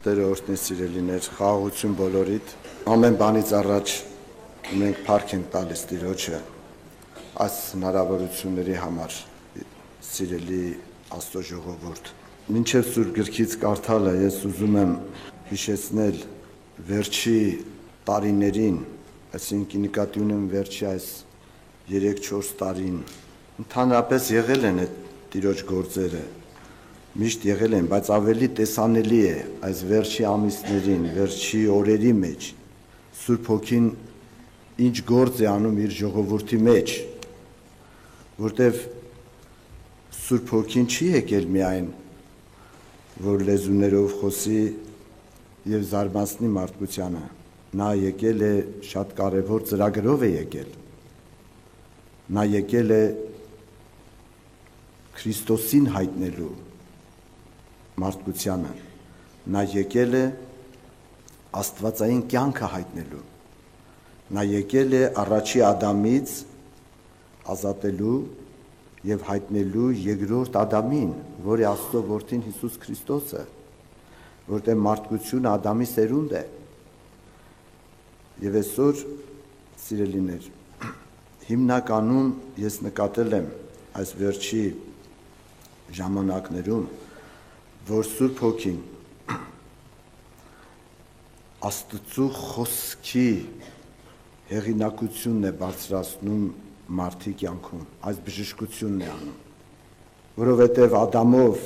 Տերը օրհնի սիրելիներ, խաղաղություն բոլորիդ։ Ամեն բանից առաջ մենք փառք ենք տալիս Տիրոջը այս հնարավորությունների համար, սիրելի Աստծո ժողովուրդ։ Մինչև Սուրբ Գրքից կարդալը ես ուզում եմ հիշեցնել վերջի տարիներին, այսինքն նկատի ունեմ վերջի այս 3-4 տարին, ընդհանրապես եղել են այդ Տիրոջ գործերը, միշտ եղել են, բայց ավելի տեսանելի է այս վերջի ամիսներին, վերջի օրերի մեջ Սուրբ Հոգին ինչ գործ է անում իր ժողովրդի մեջ, որտև Սուրբ Հոգին չի եկել միայն, որ լեզուներով խոսի և զարմացնի մարդկությանը, նա եկել է շատ կարևոր ծրագրով է եկել, նա եկել է Քրիստոսին հայտնելու մարդկությանը, նա եկել է աստվածային կյանքը հայտնելու, նա եկել է առաջի Ադամից ազատելու և հայտնելու երկրորդ Ադամին, որ է Աստծո որդին Հիսուս Քրիստոսը, որտեղ մարդկությունը Ադամի սերունդ է։ Եվ այսօր, սիրելիներ, հիմնականում ես նկատել եմ այս վերջի ժամանակներում, որ Սուրբ Հոգին Աստծո խոսքի հեղինակությունն է բարձրացնում մարդի կյանքում, այս բժշկությունն է անում, որովհետև Ադամով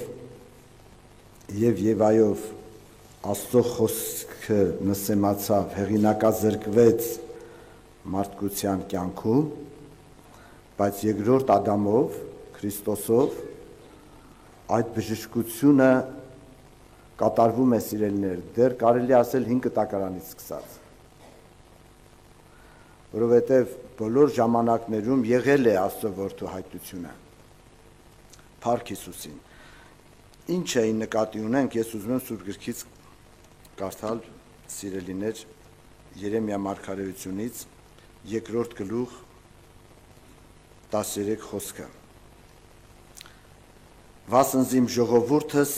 և Եվայով Աստծո խոսքը նսեմացավ, հեղինակազրկվեց մարդկության կյանքում, բայց երկրորդ Ադամով, Քրիստոսով այդ բժշկությունը կատարվում է, սիրելիներ, դեռ կարելի ասել 5 տակարանից սկսած, որովհետև բոլոր ժամանակներում եղել է Աստծո որդու հայտնությունը, Փառք Հիսուսին։ Ինչ է նկատի ունենք, ես ուզում եմ Սուրբ Գրքից կարդալ, սիրելիներ, Երեմիա մարգարեությունից 2-րդ գլուխ 13 խոսքը։ Վասնզի իմ ժողովուրդս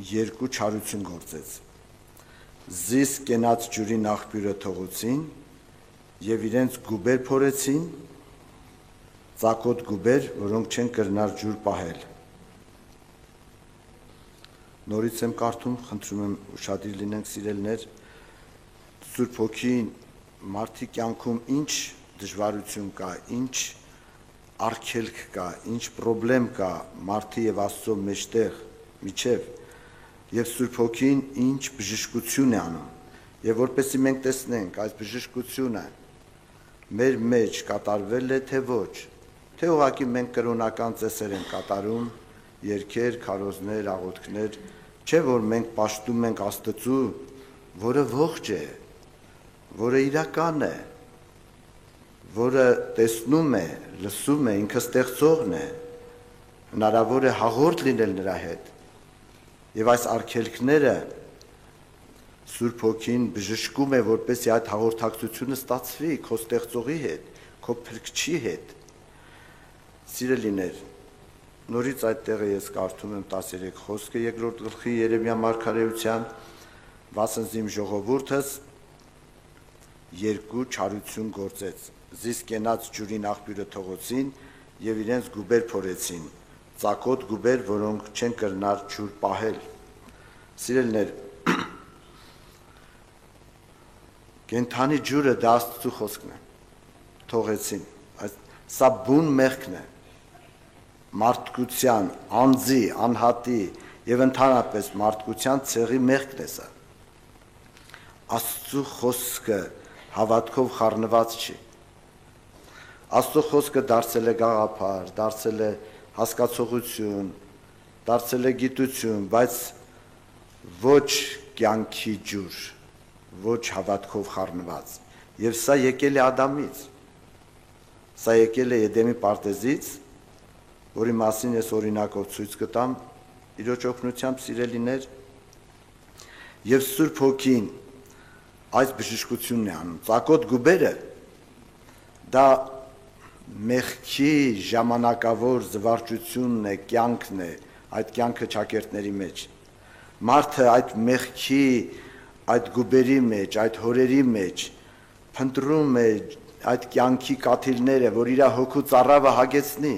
երկու չարություն գործեց, զիս կենաց ջուրին աղբյուրը թողուցին և իրենց գուբեր փորեցին, ծակոտ գուբեր, որոնք չեն կրնար ջուր պահել։ Նորից եմ կարդում, խնդրում եմ ուշադիր լինենք, սիրելիներ, Սուրբ Հոգին մարդի կյանքում ինչ դժվարություն կա, ինչ արգելք կա, ինչ պրոբլեմ կա մարդի և Աստծո մեջտեղ միջև, և Սուրբ Հոգին ինչ բժշկություն է անում, և որպեսզի մենք տեսնենք այս բժշկությունը մեր մեջ կատարվել է, թե ոչ, թե ուղղակի մենք կրոնական ծեսեր ենք կատարում, երգեր, քարոզներ, աղոթքներ, չէ որ մենք պաշտում ենք Աստծու, որը ողջ է, որը իրական է, որը տեսնում է, լսում է, ինքը ստեղծողն է, հնարավոր է հաղորդ լինել նրա հետ, և այս արգելքները Սուրբ Հոգին բժշկում է, որպեսզի այդ հաղորդակցությունը ստացվի քո ստեղծողի հետ, քո փրկչի հետ։ Սիրելիներ, նորից այդտեղը ես կարդում եմ 13 խոսքը 2-րդ գլխի Երեմիա մարգարեության, վասնզի իմ ժողովուրդս երկու չարություն գործեց, զիս կենաց ջուրին աղբյուրը թողոցին և իրենց գուբեր փորեցին, ծակոտ գուբեր, որոնք չեն կրնար ջուր պահել։ Սիրելիներ, կենդանի ջուրը դա Աստծո խոսքն է, թողեցին, սա բուն մեղքն է, մարդկության, անձի, անհատի և ընդհանրապես մարդկության ցեղի մեղքն է սա։ Աստծո խոսքը հավատքով խառնված չի։ Աստծո խոսքը դարձել է գաղափար, դարձել է հասկացողություն, դարձել է գիտություն, բայց ոչ կյանքի ջուր, ոչ հավատքով խառնված։ Եվ սա եկել է Ադամից, սա եկել է Էդեմի պարտեզից, որի մասին ես օրինակով ցույց կտամ, Տիրոջ օգնությամբ, սիրելիներ, և Սուրբ Հոգին այս բժշկությունն է անում։ Ծակոտ գուբերը դա մեղքի ժամանակավոր զվարճությունն է, կյանքն է, այդ կյանքը ճակերտների մեջ։ Մարդը այդ մեղքի այդ գուբերի մեջ, այդ հորերի մեջ փնտրում է այդ կյանքի կաթիլները, որ իր հոգու ծառավը հագեցնի,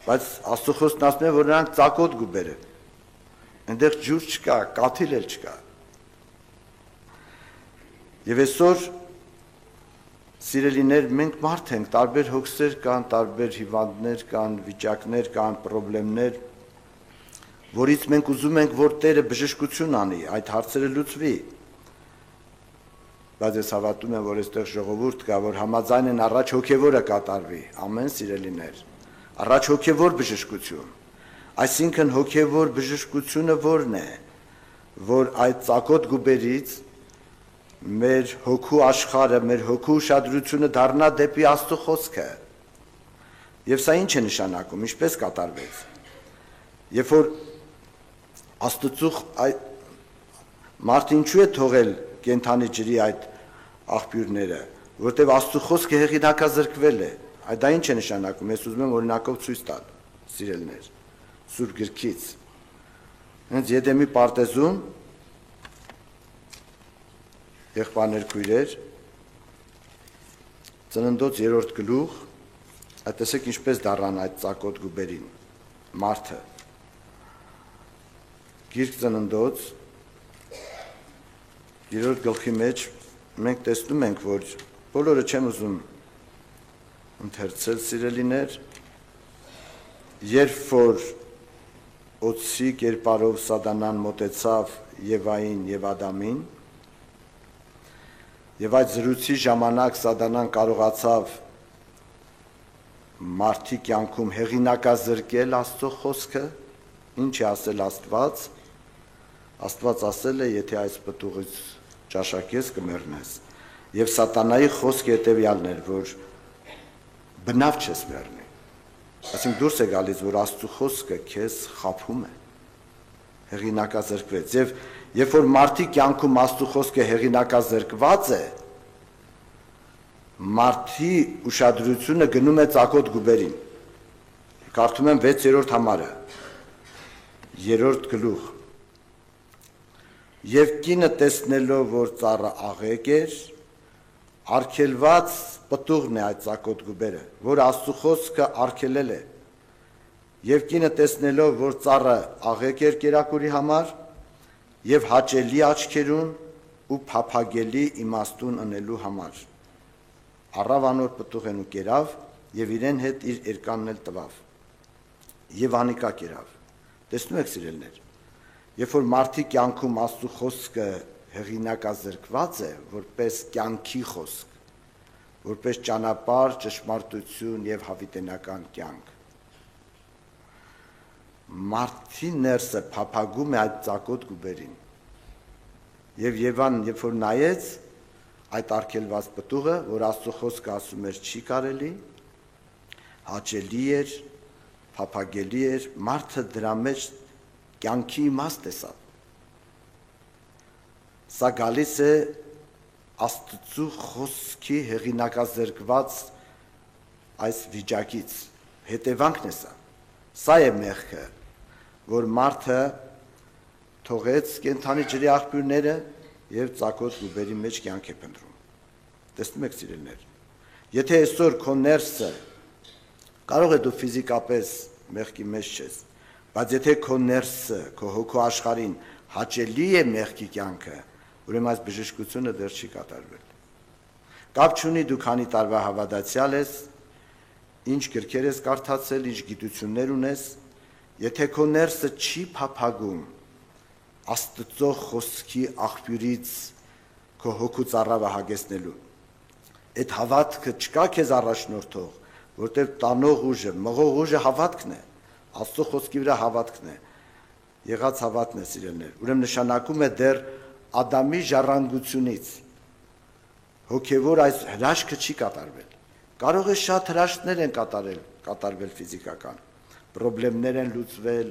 բայց Աստծո խոսքն ասում է, որ նրանք ծակոտ գուբեր են, այնտեղ ջուր չկա, կաթիլ էլ չկա։ Եվ այսօր սիրելիներ, մենք մարդ ենք, տարբեր հոգսեր կան, տարբեր հիվանդներ կան, վիճակներ կան, պրոբլեմներ, որից մենք ուզում ենք, որ Տերը բժշկություն անի, այդ հարցերը լուծվի։ Բայց ես հավատում եմ, որ այստեղ ժողովուրդ կա, որ համաձայն են առաջ հոգևորը կատարվի, ամեն սիրելիներ, առաջ հոգևոր բժշկություն։ Այսինքն հոգևոր բժշկությունը որն է, որ այդ ծակոտ գուբերից մեր հոգու աշխարհը, մեր հոգու ուշադրությունը դառնա դեպի Աստծո խոսքը։ Եվ սա ինչ է նշանակում, ինչպես կատարվեց։ Երբ որ Աստծո մարդը ինչու է թողել կենթանի ջրի այդ աղբյուրները, որտեղ Աստծո խոսքը հեղինակազրկվել է։ Այդ դա ինչ է նշանակում, ես ուզում եմ օրինակով ցույց տալ, սիրելիներ, Սուրբ գրքից։ Հենց Եդեմի պարտեզում եղբայրներ քույրեր, Ծննդոց 3-րդ գլուխ, այդ տեսեք ինչպես դառան այդ ծակոտ գուբերին, մարդը։ Գիրք Ծննդոց 3-րդ գլխի մեջ մենք տեսնում ենք, որ բոլորը չեմ ուզում ընթերցել սիրելիներ, երբ որ օծի կերպարով սատանան մոտեցավ Եվային եւ Ադամին, եւ այդ զրույցի ժամանակ սատանան կարողացավ մարդի կյանքում հեղինակազրկել Աստծո խոսքը, ինչ է ասել Աստված։ Աստված ասել է, եթե այս պտուղից ճաշակես կմեռնես։ Եվ սատանայի խոսքը հետևյալն էր, որ բնավ չես մեռնի։ Այսինքն դուրս է գալիս, որ Աստծո խոսքը քեզ խաբում է, հեղինակազրկվեց։ Եվ երբ որ մարդի կյանքում Աստծո խոսքը հեղինակազրկված է, մարդի ուշադրությունը գնում է ծակոտ գուբերին։ Կարդում եմ 6-րդ համարը, 3-րդ գլուխ։ Եվ կինը տեսնելով, որ ծառը աղեկ էր, արգելված պտուղն է այդ ծակոտ գուբերը, որ Աստծո խոսքը արգելել է։ Եվ կինը տեսնելով, որ ծառը աղեկ էր կերակուրի համար, եւ հաճելի աչքերուն ու փափագելի իմաստուն ընելու համար։ Առավ անոր պտուղեն ու կերավ եւ իրեն հետ իր երկանն էլ տվավ։ Եվ անիկա կերավ։ Տեսնում եք սիրելիներ, երբ որ մարդի կյանքում Աստծո խոսքը հեղինակազրկված է, որպես կյանքի խոսք, որպես ճանապարհ, ճշմարտություն եւ հավիտենական կյանք, մարդի ներսը փափագում է այդ ծակոտ գուբերին։ Եվ Եվան, երբ որ նայեց այդ արգելված պտուղը, որ Աստծո խոսքը ասում էր չի կարելի, հաճելի էր, փափագելի էր, մարդը դրա մեջ կյանքի իմաստ տեսավ։ Սա գալիս է Աստծո խոսքի հեղինակազրկված այս վիճակից, հետևանքն է սա։ Սա է մեղքը, որ մարդը թողեց կենթանի ջրի աղբյուրները եւ ծակոտ գուբերի մեջ կյանք է փնտրում։ Տեսնում եք սիրելիներ, եթե այսօր քո ներսը կարող է դու ֆիզիկապես մեղքի մեջ ես, բայց եթե քո ներսը, քո հոգու աշխարհին հաճելի է մեղքի կյանքը, ուրեմն այս բժշկությունը դեռ չի կատարվել։ Կապ չունի դու քանի տարվա հավատացյալ ես, ինչ գրքեր ես կարդացել, ինչ գիտություններ ունես, եթե քո ներսը չի փափագում Աստծո խոսքի աղբյուրից քո հոգու ծառավը հագեցնելու, այդ հավատքը չկա քեզ առաջնորդող, որտեղ տանող ուժը, մղող ուժը հավատքն է, Աստծո խոսքի վրա հավատքն է, եղած հավատն է սիրելիներ, ուրեմն նշանակում է դեռ Ադամի ժառանգությունից հոգևոր այս հրաշքը չի կատարվել։ Կարող է շատ հրաշքներ են կատարվել ֆիզիկական, պրոբլեմներ են լուծվել,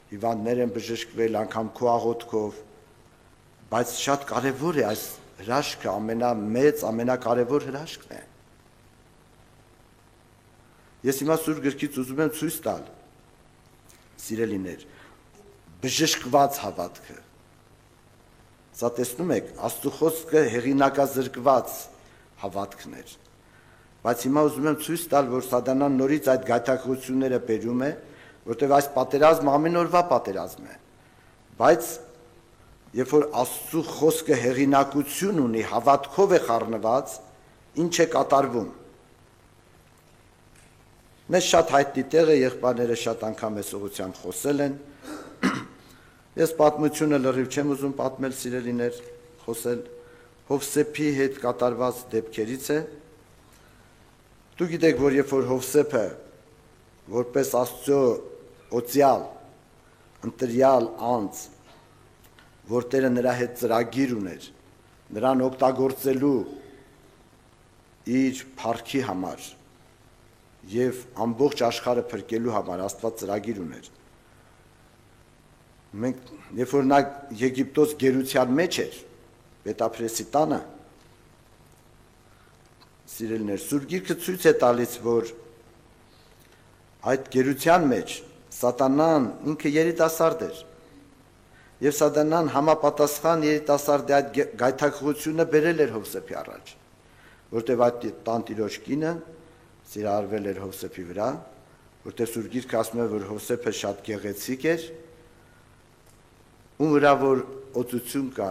հիվանդներ են բժշկվել, անգամ քո աղոթքով, բայց շատ կարևոր է այս հրաշքը, ամենամեծ, ամենակարևոր հրաշքն է։ Ես հիմա Սուրբ գրքից ուզում եմ ցույց տալ, սիրելիներ, բժշկված հավատքը, Սա տեսնում եք, Աստծո խոսքը հեղինակազրկված հավատքներ։ Բայց հիմա ուզում եմ ցույց տալ, որ Սատանան նորից այդ գայթակղությունները բերում է, որտեղ այս պատերազմը ամեն օրվա պատերազմ է։ Բայց երբ որ Աստծո խոսքը հեղինակություն ունի, հավատքով է խառնված, ինչ է կատարվում։ Մեզ շատ հայտնի տեղ է, եղբայրները շատ անգամ այս ուղղությամբ խոսել են։ Ես պատմությունը լրիվ չեմ ուզում պատմել, սիրելիներ, խոսել Հովսեփի հետ կատարված դեպքերից է։ Դուք գիտեք, որ երբ որ Հովսեփը որպես Աստծո օծյալ, ընտրյալ անձ, որ Տերը նրա հետ ծրագիր ուներ, նրան օգտագործելու իր փառքի համար եւ ամբողջ աշխարհը փրկելու համար Աստված ծրագիր ուներ։ Մենք երբ որ նա Եգիպտոս գերության մեջ էր, Պետափրեսի տանը, սիրելիներ, Սուրբ Գիրքը ցույց է տալիս, որ այդ գերության մեջ Սատանան ինքը երիտասարդ էր։ Եվ Սատանան համապատասխան երիտասարդի այդ գայթակղությունը բերել էր Հովսեփի առաջ, որտեղ այդ տանտիրոջ կինը սիրահարվել էր Հովսեփի վրա, որտեղ Սուրբ Գիրքը ասում է, որ Հովսեփը շատ գեղեցիկ էր, ում վրա որ օծություն կա,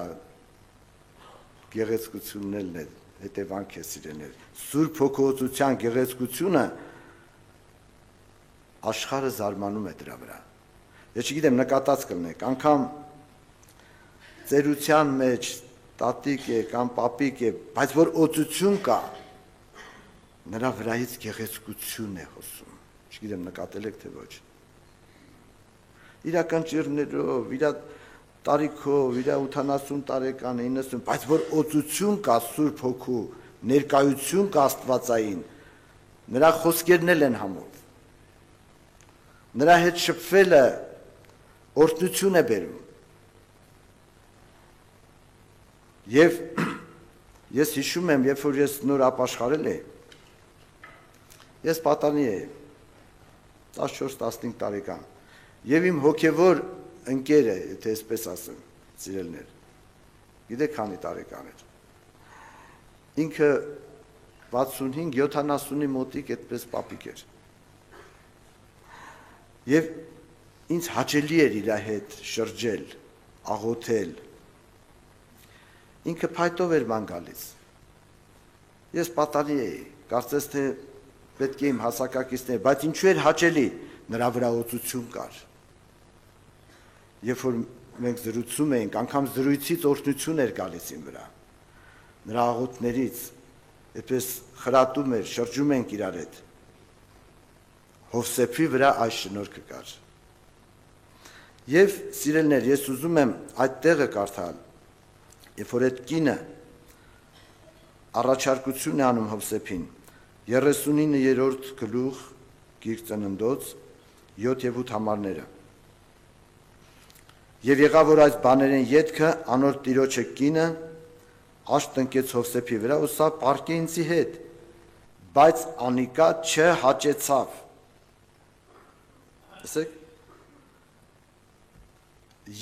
գեղեցկությունն էլ հետևանք է սիրելիներ։ Սուրբ հոգոծության գեղեցկությունը աշխարհը զարմանում է դրա վրա։ Ես չգիտեմ, նկատած կլինեք, անգամ ծերության մեջ տատիկ է կամ պապիկ է, բայց որ օծություն կա, նրա վրայից գեղեցկություն է հոսում։ Չգիտեմ, նկատել եք թե ոչ։ Իրական ճիռներով, իր տարիքով, իր 80 տարեկան, 90, բայց որ օծություն կա Սուրբ Հոգու, ներկայություն կա Աստվածային, նրա խոսքերն են համով։ Նրա հետ շփվելը օրհնություն է բերում։ Եվ ես հիշում եմ, երբ որ ես նոր ապաշխարել եմ, ես պատանի եմ 14-15 տարեկան, եւ իմ հոգեվոր ընկերը, եթե այսպես ասեմ, սիրելներ, գիտեք քանի տարեկան էր։ Ինքը 65-70-ի մոտիկ այդպես պապիկ էր։ Եվ ինձ հաճելի էր իր հետ շրջել, աղոթել։ Ինքը փայտով էր ման գալիս։ Ես պատանի էի, կարծես թե պետք է իմ հասակակիցներ, բայց ինչու էր հաճելի, նրա վրա օծություն կար։ Երբ որ մենք զրուցում էինք, անգամ զրույցից օրհնություն էր գալիս իմ վրա, նրա աղոթներից, այդպես խրատում էր, շրջում ենք իրար հետ։ Հովսեփի վրա այս շնորհքը կար։ Եվ սիրելիներ, ես ուզում եմ այդ տեղը կարդալ, երբ որ այդ կինը առաջարկություն է անում Հովսեփին, 39-րդ գլուխ Գիրք Ծննդոց 7 եւ 8 համարները։ Եվ եղավ, որ այս բաներեն ետքը անոր տիրոջը կինը աշտ տնկեց Հովսեփի վրա ու սա պարկե ինձի հետ, բայց անիկա չհաճեցավ։ Ասեք,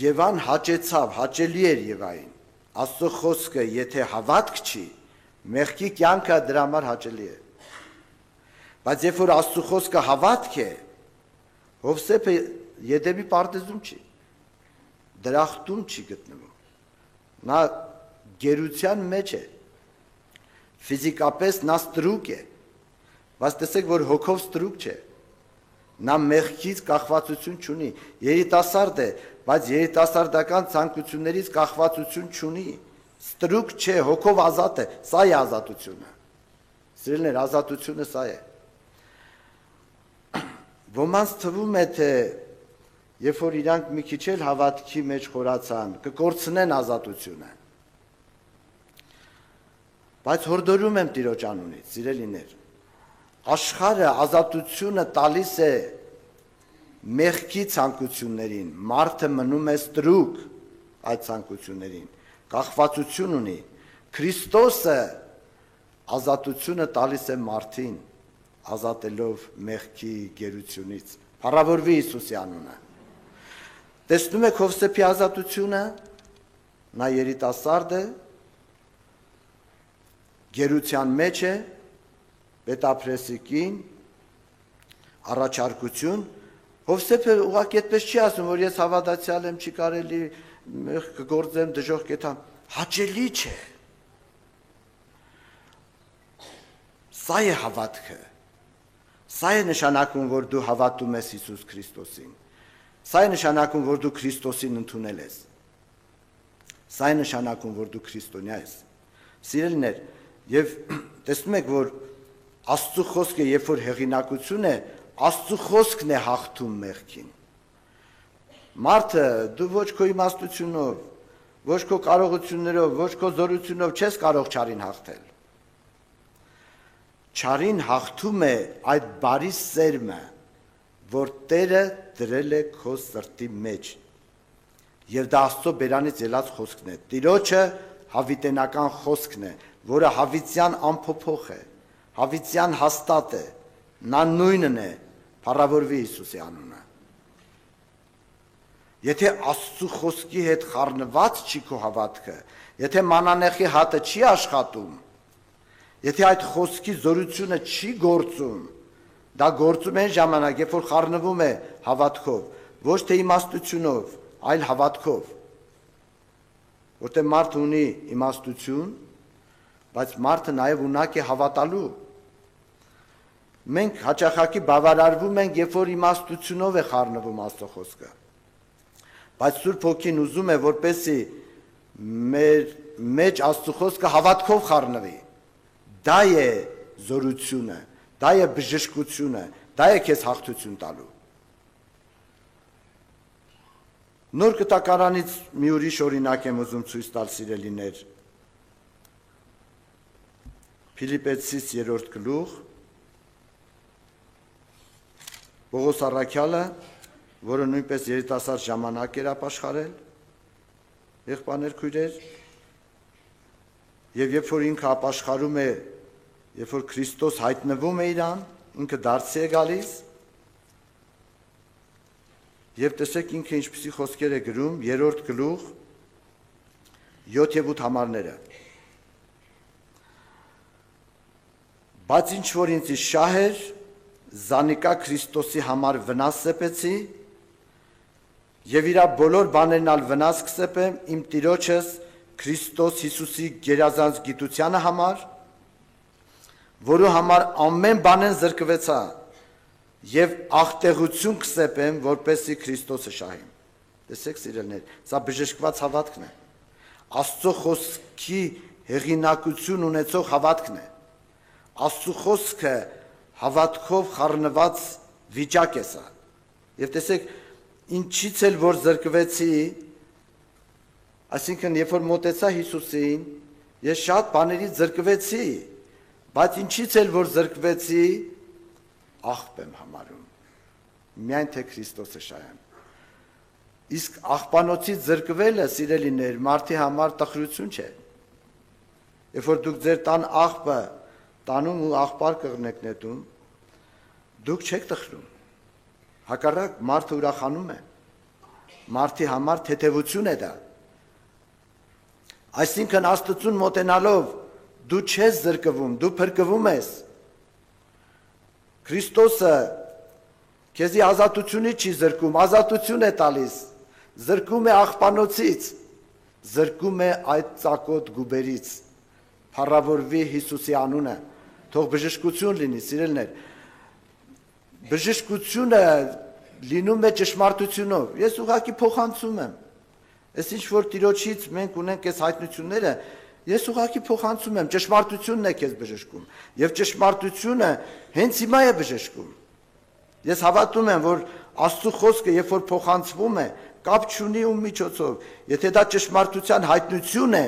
Եվան հաճեցավ, հաճելի էր Եվային։ Աստծո խոսքը, եթե հավատք չի, մեղքի կյանքը դրա համար հաճելի է։ Բայց երբ որ Աստծո խոսքը հավատք է, Հովսեփը Եդեմի պարտեզում չի, դրախտում չի գտնվում։ Նա գերության մեջ է, ֆիզիկապես նա ստրուկ է, բայց տեսեք, որ հոգով ստրուկ չէ, նա մեղքից կախվածություն չունի, երիտասարդ է, բայց երիտասարդական ցանկություններից կախվածություն չունի, ստրուկ չէ, հոգով ազատ է, սա է ազատությունը։ Սիրելիներ, ազատությունը սա է։ Ոմանց թվում է, թե երբ որ իրանք մի քիչ էլ հավատքի մեջ խորացան, կկորցնեն ազատությունը։ Բայց հորդորում եմ Տիրոջ անունից, սիրելիներ, աշխարհը ազատությունը տալիս է մեղքի ցանկություններին, մարդը մնում է ստրուկ այդ ցանկություններին, կախվածություն ունի, Քրիստոսը ազատությունը տալիս է մարդին, ազատելով մեղքի գերությունից, փառավորվի Հիսուսի անունը։ Տեսնում եք Հովսեփի ազատությունը, նա երիտասարդ է, գերության մեջ է, պետապրեսի կին, առաջարկություն, Հովսեփը ուղղակի այդպես չի ասում, որ ես հավատացյալ եմ, չի կարելի կգործեմ, դժոխք կեթամ, հաճելի չէ։ Սա է հավատքը, սա է նշանակում, որ դու հավատում ես Հիսուս Քրիստոսին, սա է նշանակում, որ դու Քրիստոսին ընդունել ես, սա է նշանակում, որ դու քրիստոնյա ես։ Սիրելիներ, եւ տեսնում եք, որ Աստծո խոսքը, երբ որ հեղինակություն է, Աստծո խոսքն է հաղթում մեղքին։ Մարդը դու ոչ քո իմաստությունով, ոչ քո կարողություններով, ոչ քո զորությունով չես կարող չարին հաղթել։ Չարին հաղթում է այդ բարի սերմը, որ Տերը դրել է քո սրտի մեջ։ Եվ դա Աստծո բերանից ելած խոսքն է։ Տիրոջը հավիտենական խոսքն է, որը հավիտյան անփոփոխ է, հավիտյան հաստատ է, նա նույնն է, փառավորվի Հիսուսի անունը։ Եթե Աստծո խոսքի հետ խառնված չի քո հավատքը, եթե մանանեխի հատը չի աշխատում, եթե այդ խոսքի զորությունը չի գործում, դա գործում է այն ժամանակ, երբ որ խառնվում է հավատքով, ոչ թե իմաստությունով, այլ հավատքով։ Որտեղ մարդը ունի իմաստություն, բայց մարդը նաև ունակ է հավատալու։ Մենք հաճախակի բավարարվում ենք, երբ որ իմաստությունով է խառնվում Աստծո խոսքը։ Բայց Սուրբ Հոգին ուզում է, որպեսզի մեր մեջ Աստծո խոսքը հավատքով խառնվի։ Դա է զորությունը, դա է բժշկությունը, դա է քեզ հաղթություն տալու։ Նոր Կտակարանից մի ուրիշ օրինակ եմ ուզում ցույց տալ, սիրելիներ։ Փիլիպպեցիս 3-րդ գլուխ, Պողոս առաքյալը, որը նույնպես երիտասարդ ժամանակ էր ապաշխարել, եղբայրներ քույրեր, եւ երբ որ ինքը ապաշխարում է, երբ որ Քրիստոս հայտնվում է իրան, ինքը դարձի է գալիս, եւ տեսեք ինքը ինչպիսի խոսքեր է գրում, 3-րդ գլուխ, 7 եւ 8 համարները։ Բայց ինչ որ ինձ շահ էր, զանիկա Քրիստոսի համար վնաս սեպեցի եւ իրա բոլոր բաներն ալ վնաս կսեպեմ իմ Տիրոջս Քրիստոս Հիսուսի գերազանց գիտությանը համար, որու համար ամեն բանեն զրկվեցա եւ աղտեղություն կսեպեմ, որպեսզի Քրիստոսը շահեմ։ Տեսեք սիրելիներ, սա բժշկված հավատքն է։ Աստծո խոսքի հեղինակություն ունեցող հավատքն է։ Աստծո խոսքը հավատքով խառնված վիճակ է սա։ Եվ տեսեք, ինչից էլ որ զրկվեցի, այսինքն երբ որ մոտեցա Հիսուսին, ես շատ բաներից զրկվեցի, բայց ինչից էլ որ զրկվեցի, աղբ եմ համարում, միայն թե Քրիստոսը շահեմ։ Իսկ աղբանոցից զրկվելը, սիրելիներ, մարդի համար տխրություն չէ։ Երբ որ դուք ձեր տան աղբը տանում ու աղբար կղնեք նետում, դուք չեք տխրում։ Հակառակ մարդը ուրախանում է։ Մարդի համար թեթևություն է դա։ Այսինքն Աստծուն մոտենալով դու չես զրկվում, դու փրկվում ես։ Քրիստոսը քեզի ազատությունից չի զրկում, ազատություն է տալիս, զրկում է աղբանոցից, զրկում է այդ ծակոտ գուբերից։ Փառավորվի Հիսուսի անունը, թող բժշկություն լինի, սիրելիներ։ Բժշկությունը լինում է ճշմարտությունով։ Ես ուղղակի փոխանցում եմ։ Այս ինչ որ Տիրոջից մենք ունենք այս հայտնությունները, ես ուղղակի փոխանցում եմ, ճշմարտությունն է քեզ բժշկում, եւ ճշմարտությունը հենց հիմա է բժշկում։ Ես հավատում եմ, որ Աստծո խոսքը, երբ որ փոխանցվում է, կապ չունի ում միջոցով, եթե դա ճշմարտության հայտնություն է,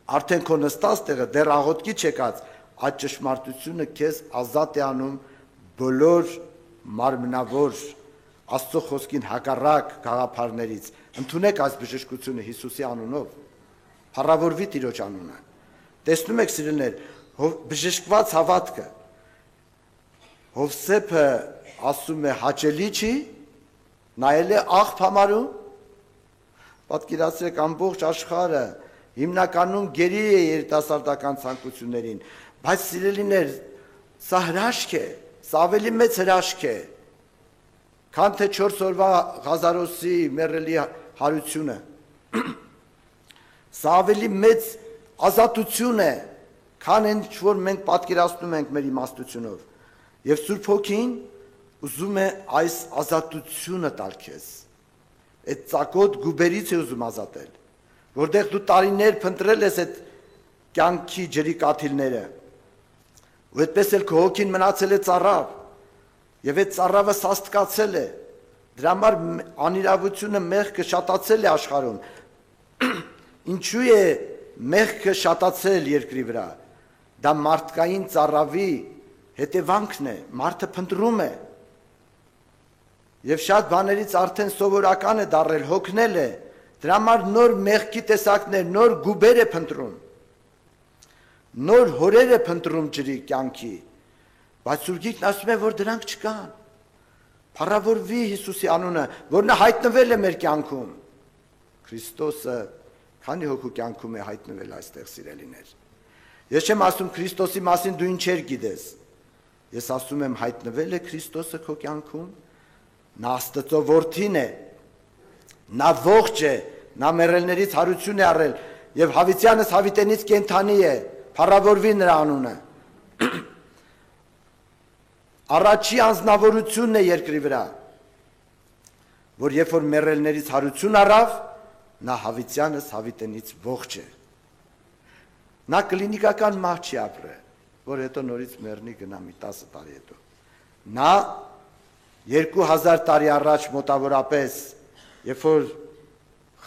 արդեն քո նստած տեղը դեռ աղոթքի չեկած, այդ ճշմարտությունը քեզ ազատ է անում բոլոր մարմնավոր Աստծո խոսքին հակառակ գաղափարներից։ Ընդունեք այս բժշկությունը Հիսուսի անունով։ Փառավորվի Տիրոջ անունը։ Տեսնում եք, սիրելիներ, բժշկված հավատքը։ Հովսեփը ասում է հաճելի չի, նայել է աղբ համարում, պատկերացրեք ամբողջ աշխարհը հիմնականում գերի է երիտասարդական ցանկություններին, բայց սիրելիներ, սա հրաշք է, սա ավելի մեծ հրաշք է, քան թե 4 օրվա Ղազարոսի մեռելի հարությունը։ Սա ավելի մեծ ազատություն է, քան այն, որ մենք պատկերացնում ենք մեր իմաստությունով։ Եվ Սուրբ Հոգին ուզում է այս ազատությունը տալ քեզ։ Այդ ծակոտ գուբերից է ուզում ազատել, որտեղ դու տարիներ փնտրել ես այդ կյանքի ջրի կաթիլները, ու այդպես էլ քո հոգին մնացել է ծառավ, եւ այդ ծառավը սաստկացել է, դրա համար անիրավությունը, մեղքը շատացել է աշխարհում։ Ինչու է մեղքը շատացել երկրի վրա։ Դա մարդկային ծառավի հետևանքն է, մարդը փնտրում է։ Եվ շատ բաներից արդեն սովորական է դառել, հոգնել է, դրա համար նոր մեղքի տեսակներ, նոր գուբեր է փնտրում, նոր հորեր է փնտրում ջրի կյանքի, բայց Սուրբ Գիրքն ասում է, որ դրանք չկան։ Փառավորվի Հիսուսի անունը, որ նա հայտնվել է մեր կյանքում։ Քրիստոսը քանի հոգու կյանքում է հայտնվել այստեղ, սիրելիներ։ Ես չեմ ասում Քրիստոսի մասին դու ինչեր գիտես։ Ես ասում եմ հայտնվել է Քրիստոսը քո կյանքում, նա Աստծո որդին է, նա ողջ է, նա մեռելներից հարություն է առել եւ հավիտյանս հավիտենից կենդանի է, փառավորվի նրա անունը։ Առաջի անձնավորությունն է երկրի վրա, որ երբ որ մեռելներից հարություն առավ, նա հավիտյանս հավիտենից ողջ է։ Նա կլինիկական մահ չի ապրել, որ հետո նորից մեռնի գնա մի 10 տարի հետո։ Նա 2000 տարի առաջ մոտավորապես, երբ որ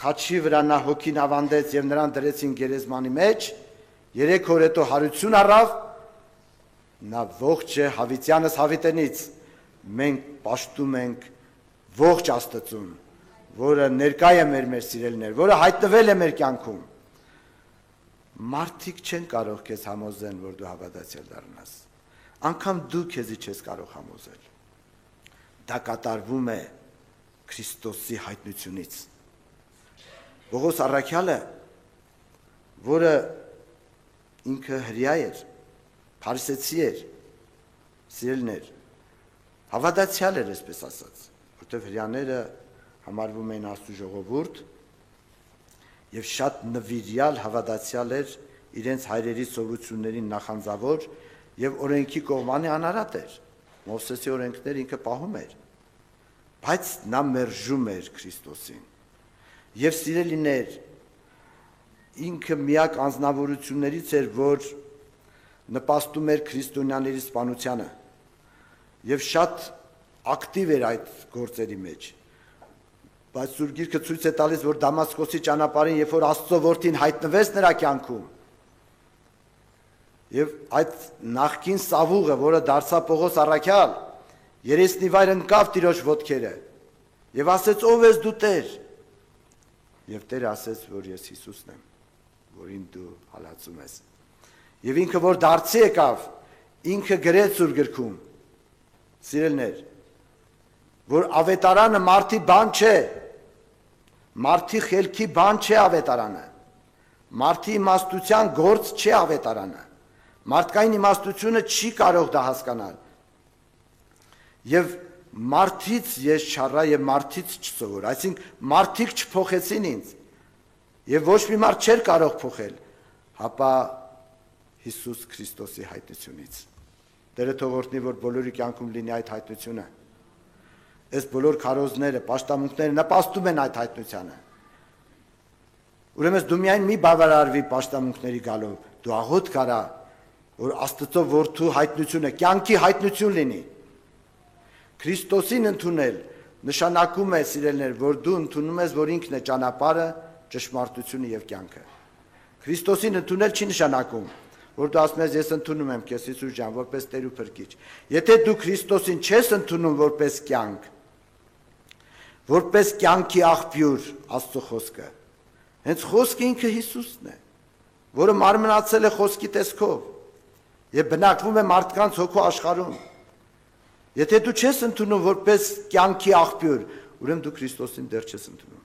խաչի վրա նա հոգին ավանդեց եւ նրան դրեցին գերեզմանի մեջ, 3 օր հետո հարություն առավ, նա ողջ է հավիտյանս հավիտենից։ Մենք պաշտում ենք ողջ Աստծուն, որը ներկա է մեր սիրելիներ, որը հայտնվել է մեր կյանքում։ Մարդիկ չեն կարող քեզ համոզեն, որ դու հավատացյալ դառնաս։ Անկամ դու քեզի չես կարող համոզել։ Դա կատարվում է Քրիստոսի հայտնությունից։ Պողոս առաքյալը, որը ինքը հրյա էր, փարիսեցի էր, սիրելիներ, հավատացյալ էր, այսպես ասած, որտեղ հրյաները համարվում էին Աստծո ժողովուրդ, եւ շատ նվիրյալ հավատացյալ էր, իրենց հայրերի սովորություններին նախանձավոր եւ օրենքի կողմանի անարատ էր։ Մովսեսի օրենքները ինքը պահում էր, բայց նա մերժում էր Քրիստոսին։ Եվ սիրելիներ, ինքը միակ անձնավորություններից էր, որ նպաստում էր քրիստոնյաների սպանությանը եւ շատ ակտիվ էր այդ գործերի մեջ։ Բայց Սուրբ Գիրքը ցույց է տալիս, որ Դամասկոսի ճանապարհին, երբ որ Աստծո որդին հայտնվեց նրա կյանքում, եւ այդ նախկին սավուղը, որը դարձավ Պողոս առաքյալ, երեսնի վայր ընկավ Տիրոջ ոտքերը եւ ասեց. «Ով ես դու, Տեր»։ Եվ Տերը ասեց, որ ես Հիսուսն եմ, որին դու հալածում ես։ Եվ ինքը որ դարձի եկավ, ինքը գրեց Սուրբ Գրքում, սիրելիներ, որ ավետարանը մարդի բան չէ, մարդի խելքի բան չէ ավետարանը, մարդի իմաստության գործ չէ ավետարանը, մարդկային իմաստությունը չի կարող դա հասկանալ։ Եվ մարդից ես չառա եւ մարդից չսովոր, այսինքն մարդիկ չփոխեցին ինձ եւ ոչ մի մարդ չէր կարող փոխել, հապա Հիսուս Քրիստոսի հայտնությունից։ Տերը թող օրհնի, որ բոլորի կյանքում լինի այդ հայտնությունը։ Այս բոլոր քարոզները, պաշտամունքները նպաստում են այդ հայտնությանը։ Ուրեմն դու միայն մի բավարարվի պաշտամունքների գալով, դու աղոթ կարա, որ Աստծո որդու հայտնությունը, կյանքի հայտնություն լինի։ Քրիստոսին ընդունել նշանակում է, սիրելիներ, որ դու ընդունում ես, որ ինքն է ճանապարհը, ճշմարտությունը եւ կյանքը։ Քրիստոսին ընդունել չի նշանակում, որ դու ասում ես ես ընդունում եմ քեզ Հիսուս ջան, որպես Տեր ու Փրկիչ։ Եթե դու Քրիստոսին չես ընդունում որպես կյանք, որպես կյանքի աղբյուր, Աստծո խոսքը, հենց խոսքը ինքը Հիսուսն է, որը մարմնացել է խոսքի տեսքով եւ բնակվում է մարդկանց հոգու աշխարհում։ Եթե դու չես ընդունում որպես կյանքի աղբյուր, ուրեմն դու Քրիստոսին դեռ չես ընդունում։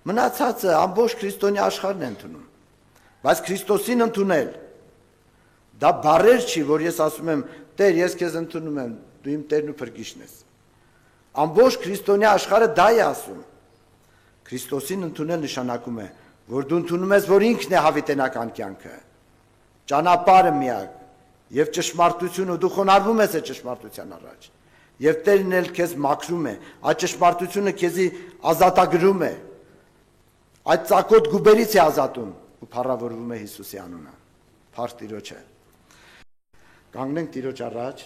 Մնացածը ամբողջ քրիստոնյա աշխարհն է ընդունում։ Բայց Քրիստոսին ընդունել դա բառեր չի, որ ես ասում եմ, Տեր, ես քեզ ընդունում եմ, դու իմ Տերն ու Փրկիչն ես։ Ամբողջ քրիստոնյա աշխարհը դա է ասում։ Քրիստոսին ընդունել նշանակում է, որ դու ընդունում ես, որ ինքն է հավիտենական կյանքը, ճանապարհը միակ եւ ճշմարտությունը, դու խոնարհվում ես այդ ճշմարտության առաջ։ Եվ Տերն էլ քեզ մաքրում է, այդ ճշմարտությունը քեզի ազատագրում է։ Այդ ծակոտ գուբերից է ազատում ու փառավորվում է Հիսուսի անունը։ Փառք Տիրոջը։ Կանգնենք Տիրոջ առաջ։